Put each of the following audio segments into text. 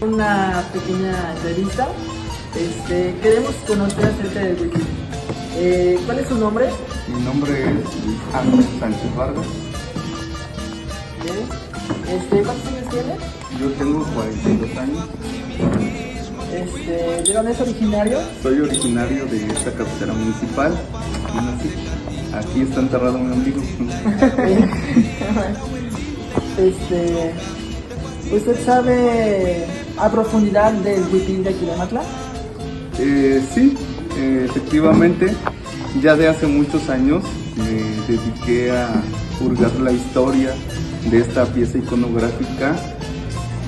Una pequeña entrevista. Queremos conocer acerca del huipil. ¿Cuál es su nombre? Mi nombre es Luis Ángel Sánchez Vargas. Bien. ¿Cuántos años tiene? Yo tengo 42 años. ¿De dónde es originario? Soy originario de esta cabecera municipal. Y nací. Aquí está enterrado mi amigo. ¿Usted sabe a profundidad del huipil de aquí de Amatlán? Sí, efectivamente. Ya de hace muchos años me dediqué a hurgar la historia de esta pieza iconográfica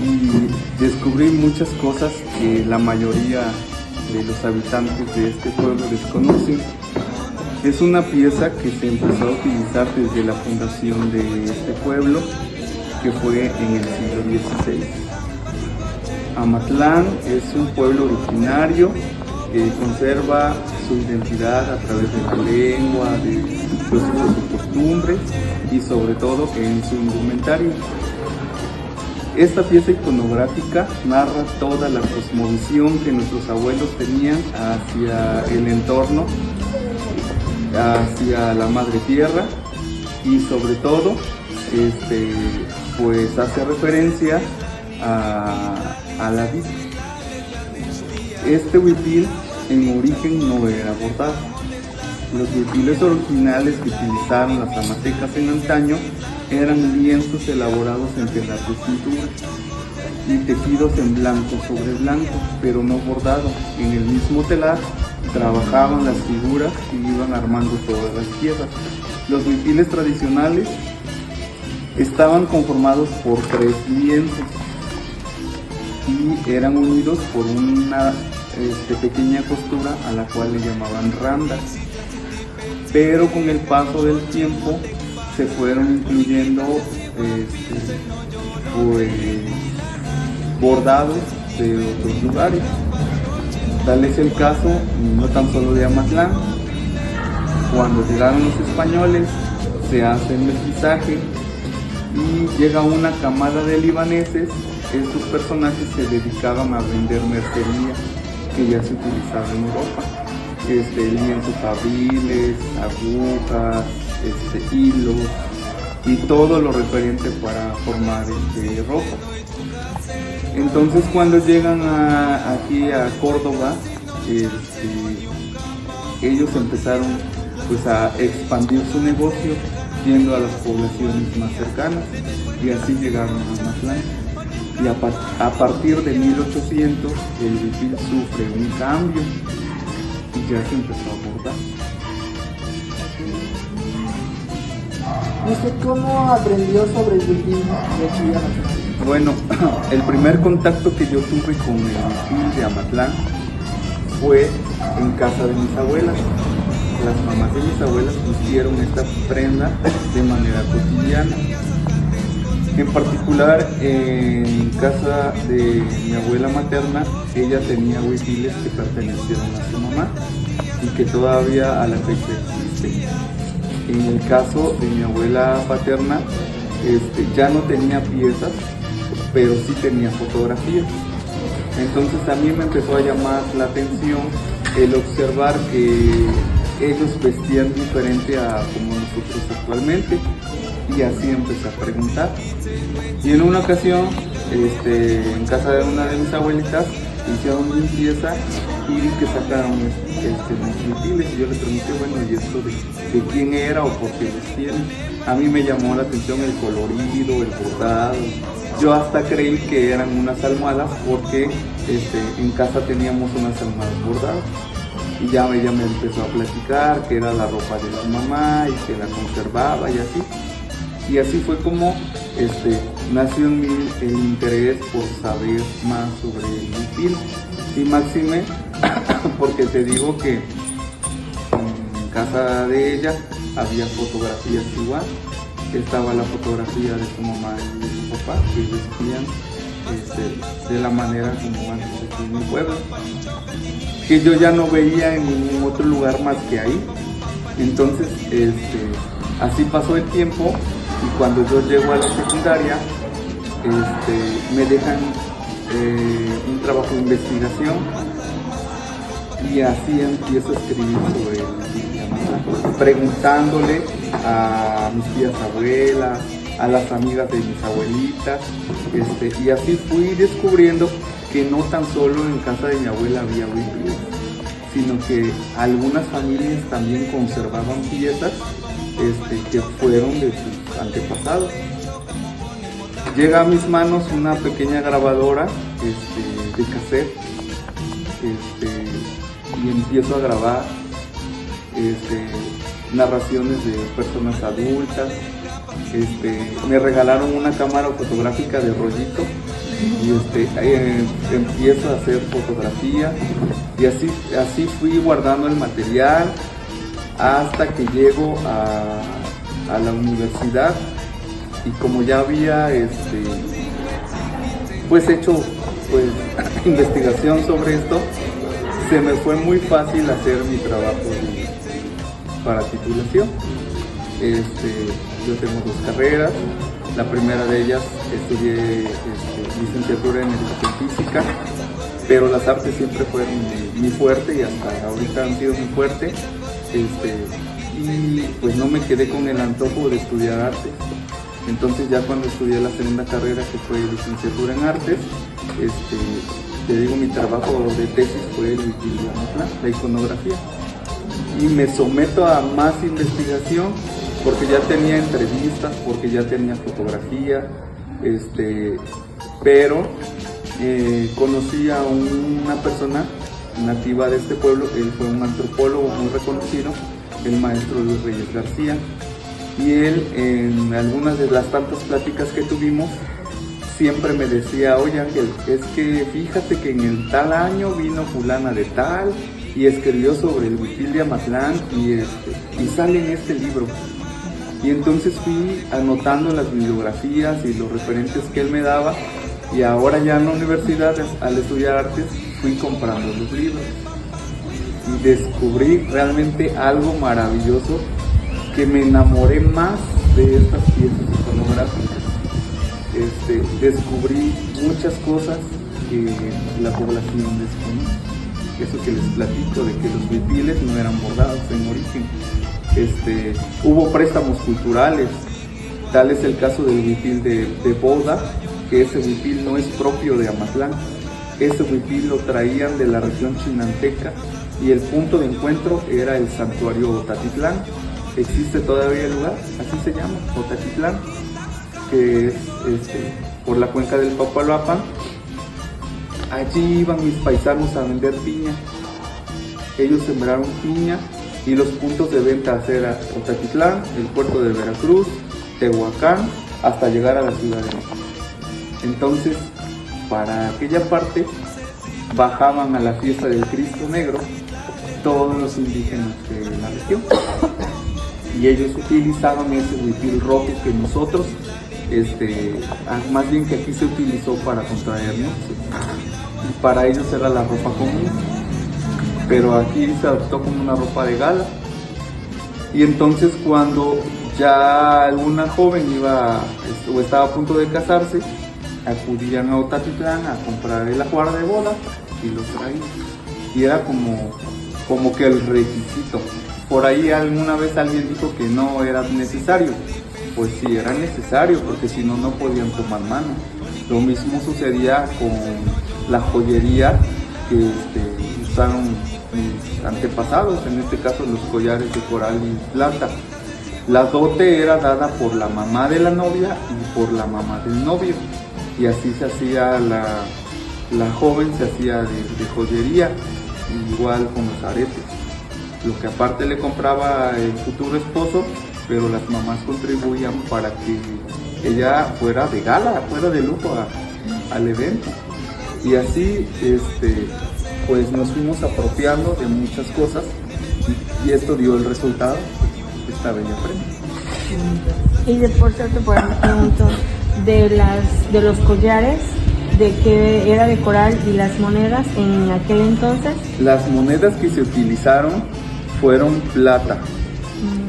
y descubrí muchas cosas que la mayoría de los habitantes de este pueblo desconocen. Es una pieza que se empezó a utilizar desde la fundación de este pueblo, que fue en el siglo XVI. Amatlán es un pueblo originario que conserva su identidad a través de la lengua, de los usos y costumbres y sobre todo en su indumentaria. Esta pieza iconográfica narra toda la cosmovisión que nuestros abuelos tenían hacia el entorno, hacia la madre tierra y sobre todo pues hace referencia a la vida. Este huipil en origen no era bordado. Los huipiles originales que utilizaron las amatecas en antaño eran lienzos elaborados en telas de cintura y tejidos en blanco sobre blanco, pero no bordados. En el mismo telar trabajaban las figuras y iban armando todas las piezas. Los huipiles tradicionales estaban conformados por 3 lienzos y eran unidos por una pequeña costura a la cual le llamaban randa. Pero con el paso del tiempo se fueron incluyendo pues, bordados de otros lugares. Tal es el caso no tan solo de Amatlán. Cuando llegaron los españoles se hace el mestizaje y llega una camada de libaneses. Estos personajes se dedicaban a vender mercería que ya se utilizaba en Europa, lienzos fabriles, agujas, hilos y todo lo referente para formar ropa. Entonces cuando llegan aquí a Córdoba, ellos empezaron pues a expandir su negocio yendo a las poblaciones más cercanas y así llegaron a Amatlán. Y a partir de 1800 el huipil sufre un cambio y ya se empezó a bordar. ¿Usted cómo aprendió sobre el huipil de aquí de Amatlán? Bueno, el primer contacto que yo tuve con el huipil de Amatlán fue en casa de mis abuelas. Las mamás de mis abuelas hicieron esta prenda de manera cotidiana. En particular, en casa de mi abuela materna, ella tenía huipiles que pertenecieron a su mamá y que todavía a la fecha existen. En el caso de mi abuela paterna, ya no tenía piezas, pero sí tenía fotografías. Entonces a mí me empezó a llamar la atención el observar que ellos vestían diferente a como nosotros actualmente. Y así empecé a preguntar. Y en una ocasión, en casa de una de mis abuelitas, hicieron limpieza y vi que sacaron unos huipiles. Y yo le pregunté, bueno, ¿y esto de quién era o por qué vestían? A mí me llamó la atención el colorido, el bordado. Yo hasta creí que eran unas almohadas porque en casa teníamos unas almohadas bordadas. Y ya ella me empezó a platicar que era la ropa de su mamá y que la conservaba y así. Y así fue como nació en mí el interés por saber más sobre el huipil. Y máxime, porque te digo que en casa de ella había fotografías igual. Estaba la fotografía de su mamá y de su papá, que vestían de la manera como antes aquí en mi pueblo, que yo ya no veía en ningún otro lugar más que ahí. Entonces, así pasó el tiempo. Y cuando yo llego a la secundaria, me dejan un trabajo de investigación y así empiezo a escribir sobre el Huipil de Amatlán, preguntándole a mis tías abuelas, a las amigas de mis abuelitas, y así fui descubriendo que no tan solo en casa de mi abuela había huipiles, sino que algunas familias también conservaban piezas que fueron de sus antepasados. Llega a mis manos una pequeña grabadora de cassette, y empiezo a grabar narraciones de personas adultas. Me regalaron una cámara fotográfica de rollito y empiezo a hacer fotografía y así fui guardando el material hasta que llego a la universidad, y como ya había pues hecho investigación sobre esto, se me fue muy fácil hacer mi trabajo para titulación. Yo tengo 2 carreras. La primera de ellas estudié licenciatura en educación física, pero las artes siempre fueron mi fuerte y hasta ahorita han sido mi fuerte. Y pues no me quedé con el antojo de estudiar artes. Entonces ya cuando estudié la segunda carrera, que fue licenciatura en artes, te digo, mi trabajo de tesis fue el Huipil de Amatlán, la iconografía. Y me someto a más investigación porque ya tenía entrevistas, porque ya tenía fotografía, pero conocí a una persona nativa de este pueblo. Él fue un antropólogo muy reconocido, el maestro Luis Reyes García, y él, en algunas de las tantas pláticas que tuvimos, siempre me decía: oye Ángel, es que fíjate que en el tal año vino fulana de tal y escribió sobre el Huipil de Amatlán y sale en este libro. Y entonces fui anotando las bibliografías y los referentes que él me daba, y ahora ya en la universidad, al estudiar artes, fui comprando los libros y descubrí realmente algo maravilloso, que me enamoré más de estas piezas iconográficas. Descubrí muchas cosas que la población desconoce. Eso que les platico de que los huipiles no eran bordados en origen. Hubo préstamos culturales, tal es el caso del huipil de Boda, que ese huipil no es propio de Amatlán. Ese huipil lo traían de la región chinanteca y el punto de encuentro era el santuario Otatitlán. Existe todavía el lugar, así se llama, Otatitlán, que es por la cuenca del Papaloapan. Allí iban mis paisanos a vender piña. Ellos sembraron piña y los puntos de venta eran Otatitlán, el puerto de Veracruz, Tehuacán, hasta llegar a la Ciudad de México. Entonces, para aquella parte, bajaban a la fiesta del Cristo Negro todos los indígenas de la región. Y ellos utilizaban ese huipil rojo que nosotros, más bien que aquí se utilizó para contraernos, y para ellos era la ropa común, pero aquí se adoptó como una ropa de gala. Y entonces cuando ya alguna joven iba o estaba a punto de casarse, acudían a Otatitlán a comprar el ajuar de boda y lo traían. Y era como que el requisito. Por ahí alguna vez alguien dijo que no era necesario. Pues sí, era necesario, porque si no, no podían tomar mano. Lo mismo sucedía con la joyería que usaron mis antepasados, en este caso los collares de coral y plata. La dote era dada por la mamá de la novia y por la mamá del novio, y así se hacía la joven se hacía de joyería, igual con los aretes. Lo que aparte le compraba el futuro esposo, pero las mamás contribuían para que ella fuera de gala, fuera de lujo al evento. Y así pues nos fuimos apropiando de muchas cosas, y esto dio el resultado, esta bella prenda. Y de por cierto, por ejemplo, de los collares, de que era de coral, y las monedas en aquel entonces. Las monedas que se utilizaron fueron plata,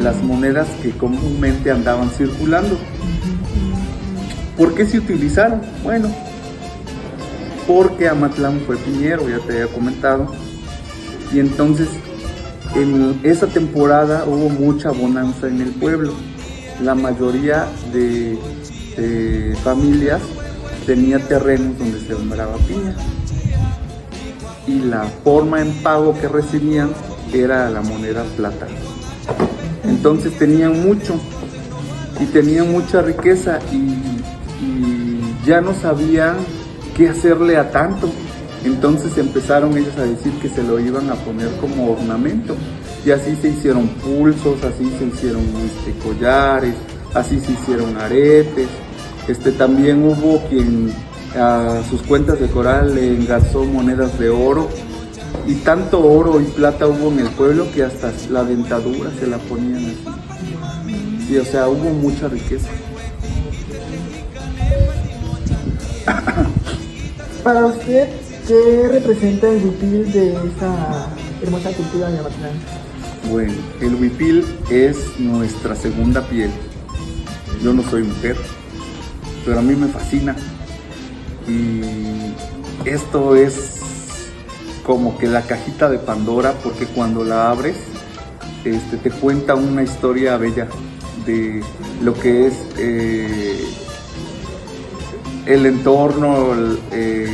las monedas que comúnmente andaban circulando. ¿Por qué se utilizaron? Bueno, porque Amatlán fue piñero, ya te había comentado, y entonces en esa temporada hubo mucha bonanza en el pueblo. La mayoría de familias tenía terrenos donde se sembraba piña, y la forma en pago que recibían era la moneda plata. Entonces tenían mucho y tenían mucha riqueza, y ya no sabían qué hacerle a tanto. Entonces empezaron ellos a decir que se lo iban a poner como ornamento, y así se hicieron pulsos, así se hicieron collares, así se hicieron aretes. También hubo quien a sus cuentas de coral le engarzó monedas de oro, y tanto oro y plata hubo en el pueblo que hasta la dentadura se la ponían así. Sí, o sea, hubo mucha riqueza. Para usted, ¿qué representa el huipil de esta hermosa cultura de Amatlán? Bueno, el huipil es nuestra segunda piel. Yo no soy mujer, pero a mí me fascina. Y esto es como que la cajita de Pandora, porque cuando la abres, te cuenta una historia bella de lo que es el entorno,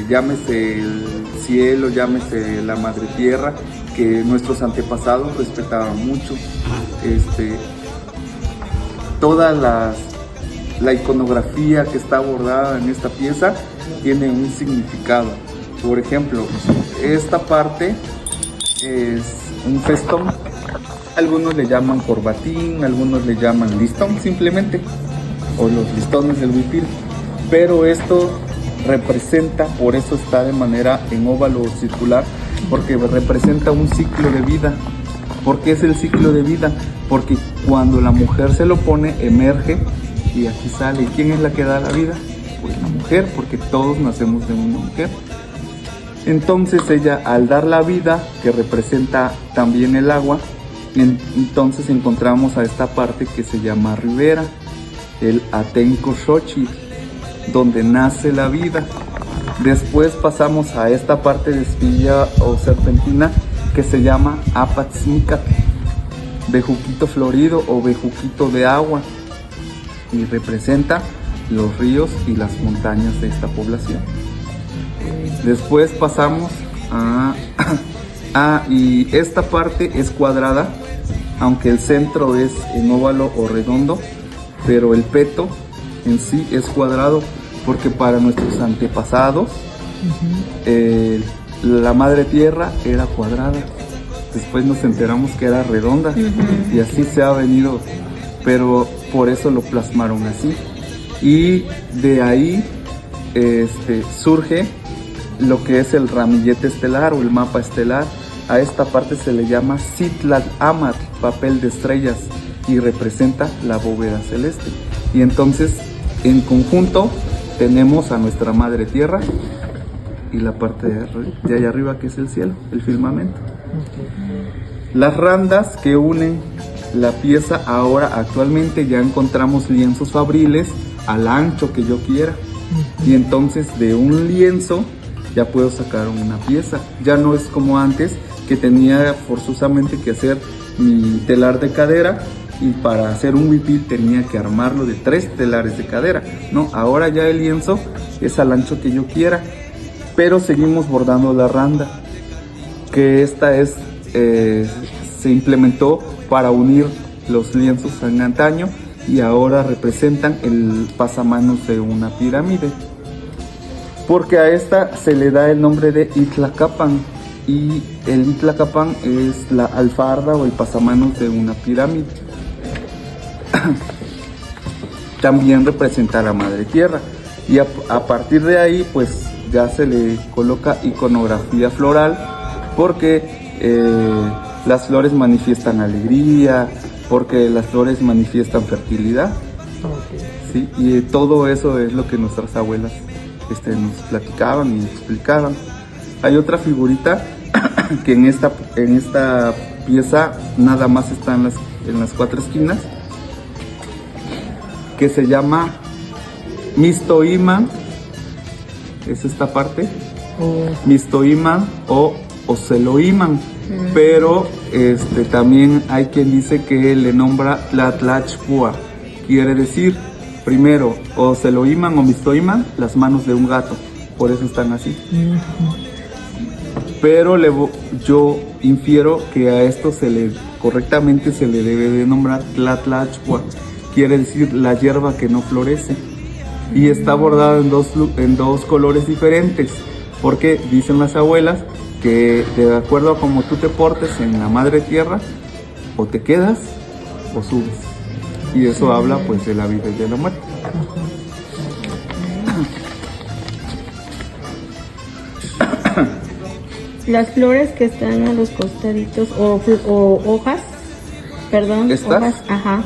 llámese el cielo, llámese la madre tierra, que nuestros antepasados respetaban mucho. Toda la iconografía que está bordada en esta pieza tiene un significado. Por ejemplo, esta parte es un festón. Algunos le llaman corbatín, algunos le llaman listón simplemente, o los listones del huipil. Pero esto representa, por eso está de manera en óvalo circular, porque representa un ciclo de vida. ¿Por qué es el ciclo de vida? Porque cuando la mujer se lo pone, emerge y aquí sale. ¿Y quién es la que da la vida? Pues la mujer, porque todos nacemos de una mujer. Entonces ella, al dar la vida, que representa también el agua, entonces encontramos a esta parte que se llama ribera, el Atenco Xochitl, donde nace la vida. Después pasamos a esta parte de espilla o serpentina que se llama Apatzmicatl, bejuquito florido o bejuquito de agua, y representa los ríos y las montañas de esta población. Después pasamos y esta parte es cuadrada, aunque el centro es en óvalo o redondo, pero el peto en sí es cuadrado, porque para nuestros antepasados la madre tierra era cuadrada. Después nos enteramos que era redonda, y así se ha venido, pero por eso lo plasmaron así. Y de ahí surge lo que es el ramillete estelar o el mapa estelar. A esta parte se le llama Citlac Amatl, papel de estrellas, y representa la bóveda celeste. Y entonces, en conjunto, tenemos a nuestra madre tierra y la parte de allá arriba, que es el cielo, el firmamento. Las randas que unen la pieza, ahora actualmente ya encontramos lienzos fabriles al ancho que yo quiera. Y entonces de un lienzo ya puedo sacar una pieza. Ya no es como antes, que tenía forzosamente que hacer mi telar de cadera, y para hacer un huipil tenía que armarlo de 3 telares de cadera. No, ahora ya el lienzo es al ancho que yo quiera, pero seguimos bordando la randa, que esta se implementó para unir los lienzos en antaño, y ahora representan el pasamanos de una pirámide, porque a esta se le da el nombre de Itlacapan, y el Itlacapan es la alfarda o el pasamanos de una pirámide. También representa a la madre tierra, y a partir de ahí pues ya se le coloca iconografía floral, porque las flores manifiestan alegría, porque las flores manifiestan fertilidad. ¿Sí? Y todo eso es lo que nuestras abuelas nos platicaban y explicaban. Hay otra figurita que en esta pieza nada más está en las 4 esquinas, que se llama Mistoima, es esta parte, Mistoiman o Oceloiman. Pero también hay quien dice que le nombra Tlatlachpua. Quiere decir, primero, Oceloiman o Mistoiman, las manos de un gato. Por eso están así. Pero yo infiero que a esto correctamente se le debe de nombrar Tlatlachpua. Quiere decir la hierba que no florece. Y está bordado en dos colores diferentes. Porque dicen las abuelas que de acuerdo a cómo tú te portes en la madre tierra, o te quedas o subes. Y eso habla pues de la vida y de la muerte. Las flores que están a los costaditos o hojas, perdón, ¿Estas? hojas, ajá.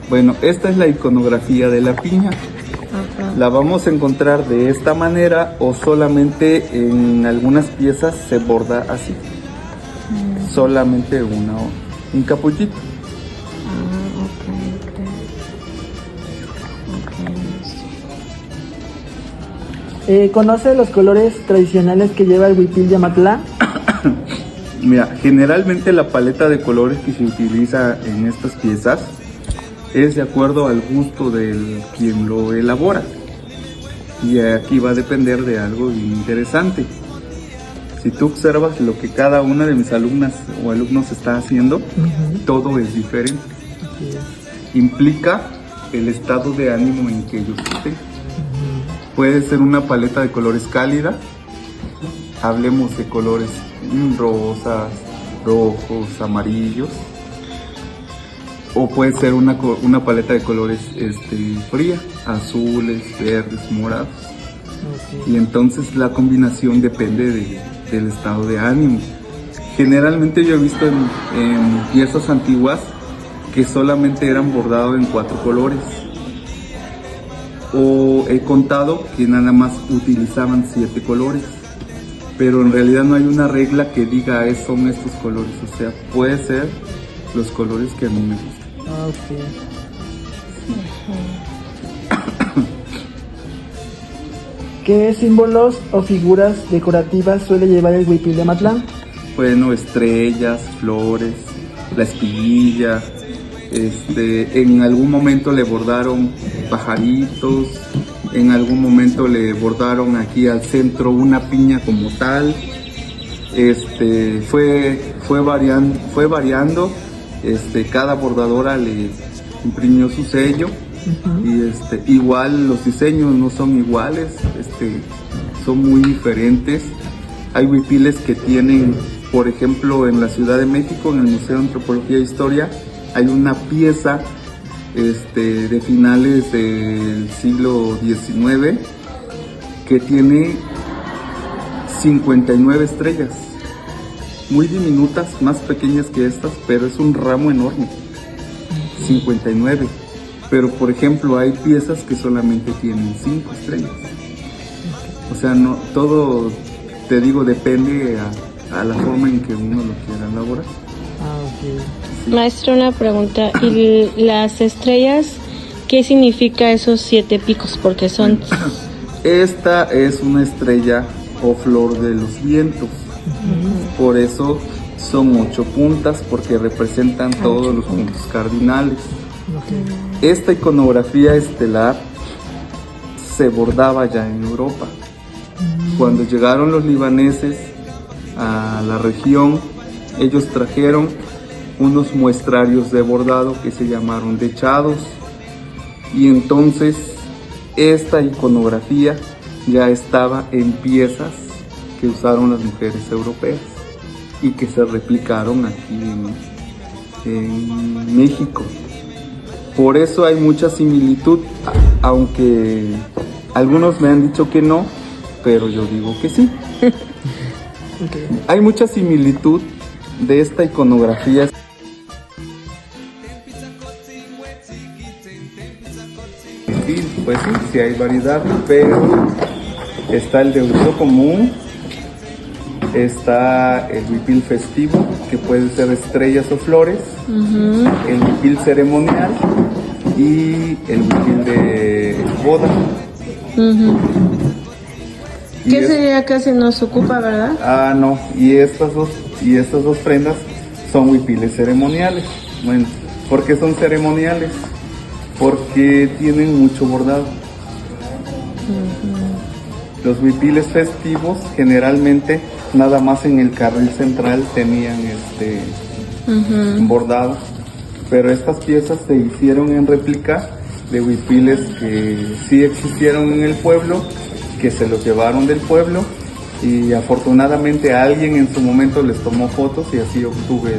Bueno, esta es la iconografía de la piña. Ajá. La vamos a encontrar de esta manera o solamente en algunas piezas se borda así. Solamente un capullito. ¿Conoce los colores tradicionales que lleva el huipil de Amatlán? Mira, generalmente la paleta de colores que se utiliza en estas piezas es de acuerdo al gusto del quien lo elabora. Y aquí va a depender de algo interesante. Si tú observas lo que cada una de mis alumnas o alumnos está haciendo, todo es diferente. Implica el estado de ánimo en que ellos estén. Puede ser una paleta de colores cálida, hablemos de colores rosas, rojos, amarillos, o puede ser una paleta de colores fría, azules, verdes, morados. Y entonces la combinación depende del estado de ánimo. Generalmente yo he visto en piezas antiguas que solamente eran bordados en 4 colores. O he contado que nada más utilizaban 7 colores, pero en realidad no hay una regla que diga son estos colores, o sea, puede ser los colores que a mí me gustan. ¿Qué símbolos o figuras decorativas suele llevar el huipil de Amatlán? Bueno, estrellas, flores, la espiguilla. En algún momento le bordaron pajaritos, en algún momento le bordaron aquí al centro una piña como tal. Fue variando, cada bordadora le imprimió su sello. Y igual los diseños no son iguales, son muy diferentes. Hay huipiles que tienen, por ejemplo, en la Ciudad de México, en el Museo de Antropología e Historia, hay una pieza de finales del siglo XIX que tiene 59 estrellas, muy diminutas, más pequeñas que estas, pero es un ramo enorme, 59. Pero por ejemplo hay piezas que solamente tienen 5 estrellas. O sea, no todo, te digo, depende a la forma en que uno lo quiera elaborar. Sí. Maestro, una pregunta. ¿Y las estrellas, qué significa esos 7 picos? Porque son... Esta es una estrella o flor de los vientos. Por eso son 8 puntas, porque representan todos los puntos cardinales. Esta iconografía estelar se bordaba ya en Europa. Cuando llegaron los libaneses a la región, ellos trajeron unos muestrarios de bordado que se llamaron dechados, y entonces esta iconografía ya estaba en piezas que usaron las mujeres europeas y que se replicaron aquí en México. Por eso hay mucha similitud, aunque algunos me han dicho que no, pero yo digo que sí. Hay mucha similitud de esta iconografía. Pues sí hay variedad, pero está el de uso común, está el huipil festivo, que puede ser estrellas o flores, el huipil ceremonial y el huipil de boda. Y ¿Qué es- sería que se nos ocupa, verdad? Ah, no, y estas dos prendas son huipiles ceremoniales. Bueno, ¿por qué son ceremoniales? Porque tienen mucho bordado. Los huipiles festivos generalmente nada más en el carril central tenían bordado, pero estas piezas se hicieron en réplica de huipiles que sí existieron en el pueblo, que se los llevaron del pueblo y afortunadamente a alguien en su momento les tomó fotos y así obtuve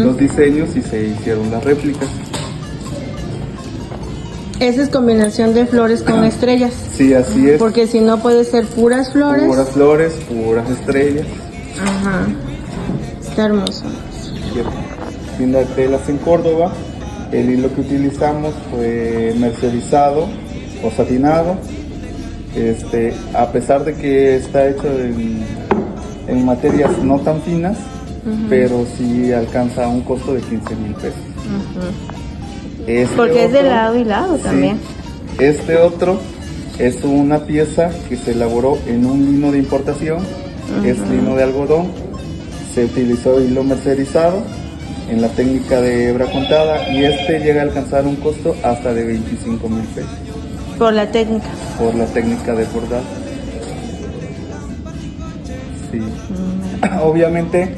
los diseños y se hicieron las réplicas. Esa es combinación de flores con estrellas. Sí, así es. Porque si no puede ser puras flores. Puras flores, puras estrellas. Ajá. Está hermoso. Tienda de telas en Córdoba. El hilo que utilizamos fue mercerizado o satinado. A pesar de que está hecho en materias no tan finas, pero sí alcanza un costo de 15,000 pesos. Porque es de lado y lado también. Este otro es una pieza que se elaboró en un lino de importación, es lino de algodón, se utilizó hilo mercerizado en la técnica de hebra contada y llega a alcanzar un costo hasta de 25,000 pesos. Por la técnica. Por la técnica de bordado. Sí. Obviamente,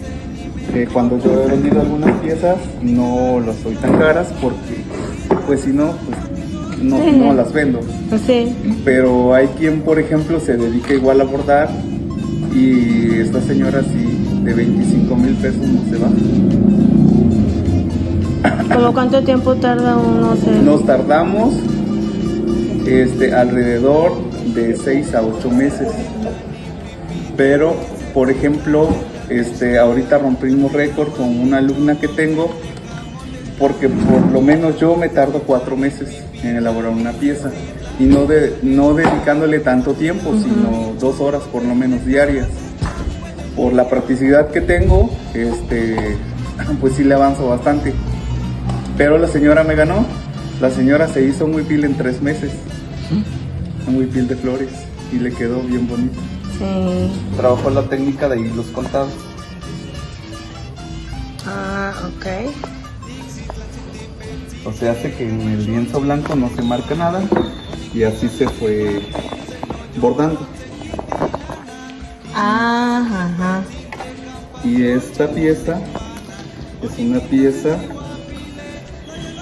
cuando yo he vendido algunas piezas, no las doy tan caras porque, pues si no, pues, no las vendo. Sí. Pero hay quien, por ejemplo, se dedica igual a bordar y esta señora sí, de 25,000 pesos no se va. ¿Cómo cuánto tiempo tarda uno hacer? Nos tardamos alrededor de 6 a 8 meses. Pero, por ejemplo, ahorita rompimos récord con una alumna que tengo, porque por lo menos yo me tardo 4 meses en elaborar una pieza y no dedicándole tanto tiempo, sino 2 horas por lo menos diarias. Por la practicidad que tengo, pues sí le avanzo bastante. Pero la señora me ganó. La señora se hizo un huipil en 3 meses, un huipil de flores y le quedó bien bonito. Sí. Trabajó la técnica de hilos contados. Ah, ok. O sea, hace que en el lienzo blanco no se marca nada y así se fue bordando. Ah, ajá. Y esta pieza es una pieza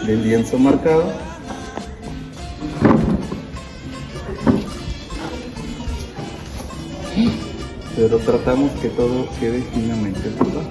de lienzo marcado. Pero tratamos que todo quede finamente bordado.